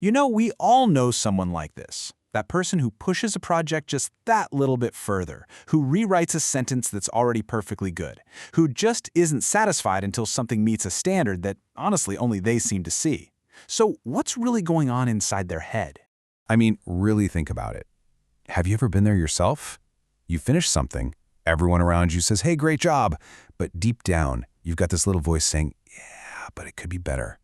You know, we all know someone like this. That person who pushes a project just that little bit further, who rewrites a sentence that's already perfectly good, who just isn't satisfied until something meets a standard that, honestly, only they seem to see. So what's really going on inside their head? I mean, really think about it. Have you ever been there yourself? You finish something, everyone around you says, hey, great job. But deep down, you've got this little voice saying, yeah, but it could be better.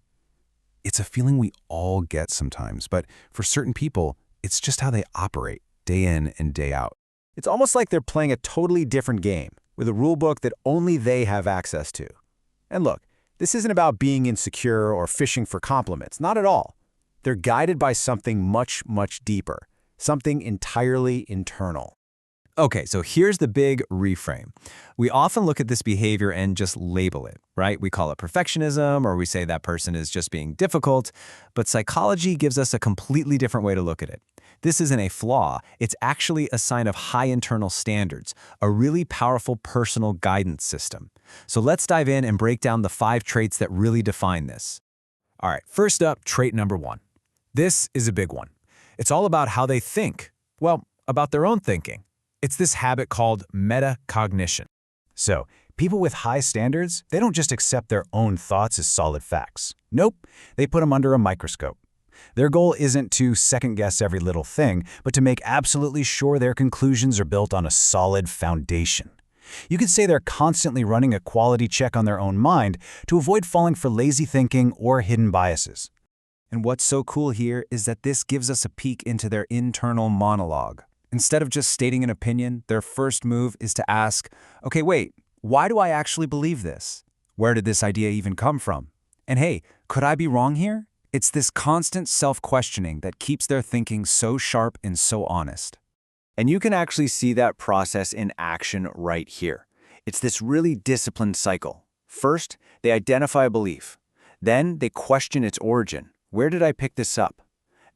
It's a feeling we all get sometimes, but for certain people, it's just how they operate, day in and day out. It's almost like they're playing a totally different game, with a rule book that only they have access to. And look, this isn't about being insecure or fishing for compliments, not at all. They're guided by something much, much deeper, something entirely internal. Okay, so here's the big reframe. We often look at this behavior and just label it, right? We call it perfectionism, or we say that person is just being difficult, but psychology gives us a completely different way to look at it. This isn't a flaw, it's actually a sign of high internal standards, a really powerful personal guidance system. So let's dive in and break down the 5 traits that really define this. All right, first up, trait number 1. This is a big one. It's all about how they think. Well, about their own thinking. It's this habit called metacognition. So, people with high standards, they don't just accept their own thoughts as solid facts. Nope, they put them under a microscope. Their goal isn't to second-guess every little thing, but to make absolutely sure their conclusions are built on a solid foundation. You could say they're constantly running a quality check on their own mind to avoid falling for lazy thinking or hidden biases. And what's so cool here is that this gives us a peek into their internal monologue. Instead of just stating an opinion, their first move is to ask, okay, wait, why do I actually believe this? Where did this idea even come from? And hey, could I be wrong here? It's this constant self-questioning that keeps their thinking so sharp and so honest. And you can actually see that process in action right here. It's this really disciplined cycle. First, they identify a belief. Then they question its origin. Where did I pick this up?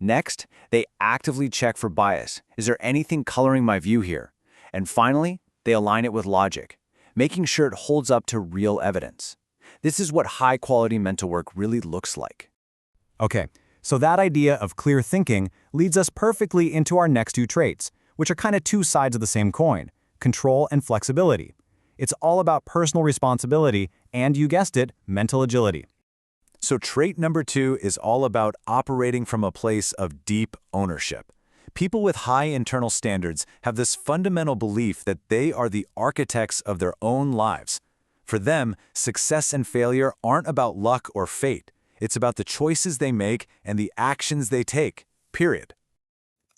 Next, they actively check for bias. Is there anything coloring my view here? And finally, they align it with logic, making sure it holds up to real evidence. This is what high-quality mental work really looks like. Okay, so that idea of clear thinking leads us perfectly into our next 2 traits, which are kind of 2 sides of the same coin, control and flexibility. It's all about personal responsibility and, you guessed it, mental agility. So trait number 2 is all about operating from a place of deep ownership. People with high internal standards have this fundamental belief that they are the architects of their own lives. For them, success and failure aren't about luck or fate. It's about the choices they make and the actions they take, period.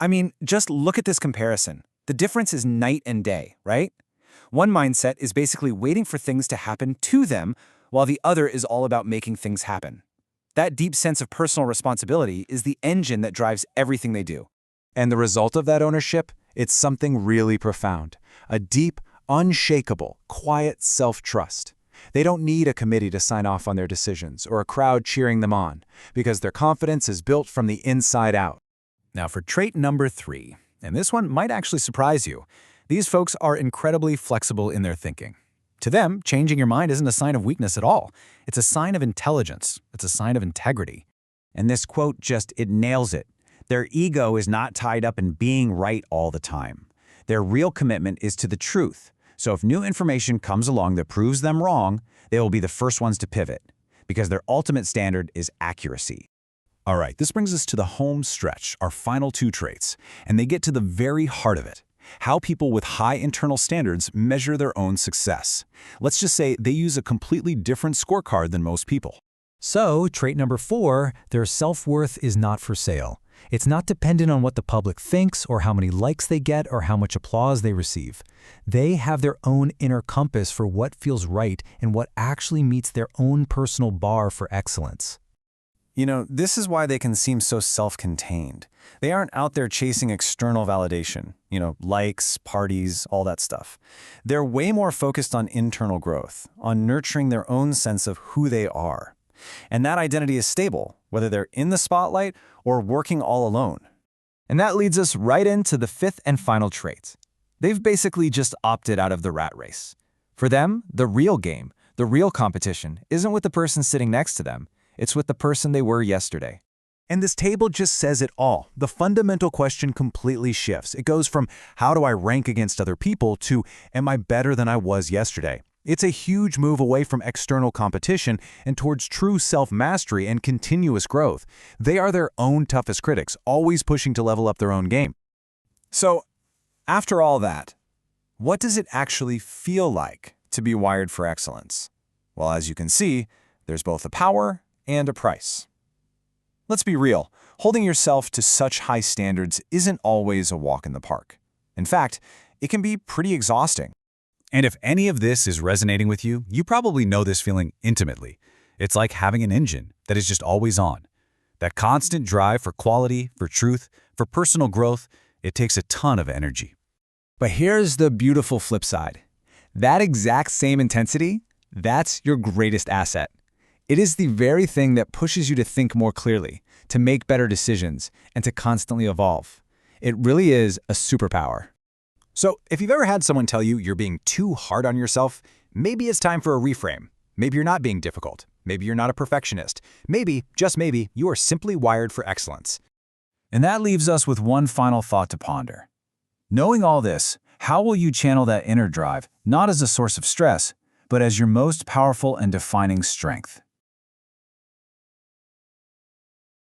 I mean, just look at this comparison. The difference is night and day, right? One mindset is basically waiting for things to happen to them, while the other is all about making things happen. That deep sense of personal responsibility is the engine that drives everything they do. And the result of that ownership? It's something really profound. A deep, unshakable, quiet self-trust. They don't need a committee to sign off on their decisions or a crowd cheering them on, because their confidence is built from the inside out. Now for trait number 3, and this one might actually surprise you. These folks are incredibly flexible in their thinking. To them, changing your mind isn't a sign of weakness at all. It's a sign of intelligence. It's a sign of integrity. And this quote it nails it. Their ego is not tied up in being right all the time. Their real commitment is to the truth. So if new information comes along that proves them wrong, they will be the first ones to pivot, because their ultimate standard is accuracy. All right, this brings us to the home stretch, our final 2 traits, and they get to the very heart of it. How people with high internal standards measure their own success. Let's just say they use a completely different scorecard than most people. So, trait number 4, their self-worth is not for sale. It's not dependent on what the public thinks or how many likes they get or how much applause they receive. They have their own inner compass for what feels right and what actually meets their own personal bar for excellence. You know, this is why they can seem so self-contained. They aren't out there chasing external validation, likes, parties, all that stuff. They're way more focused on internal growth, on nurturing their own sense of who they are. And that identity is stable, whether they're in the spotlight or working all alone. And that leads us right into the 5th and final trait. They've basically just opted out of the rat race. For them, the real game, the real competition, isn't with the person sitting next to them. It's with the person they were yesterday. And this table just says it all. The fundamental question completely shifts. It goes from how do I rank against other people to am I better than I was yesterday? It's a huge move away from external competition and towards true self-mastery and continuous growth. They are their own toughest critics, always pushing to level up their own game. So, after all that, what does it actually feel like to be wired for excellence? Well, as you can see, there's both a power and a price. Let's be real, holding yourself to such high standards isn't always a walk in the park. In fact, it can be pretty exhausting. And if any of this is resonating with you, you probably know this feeling intimately. It's like having an engine that is just always on. That constant drive for quality, for truth, for personal growth, it takes a ton of energy. But here's the beautiful flip side. That exact same intensity, that's your greatest asset. It is the very thing that pushes you to think more clearly, to make better decisions, and to constantly evolve. It really is a superpower. So, if you've ever had someone tell you you're being too hard on yourself, maybe it's time for a reframe. Maybe you're not being difficult. Maybe you're not a perfectionist. Maybe, just maybe, you are simply wired for excellence. And that leaves us with one final thought to ponder. Knowing all this, how will you channel that inner drive, not as a source of stress, but as your most powerful and defining strength?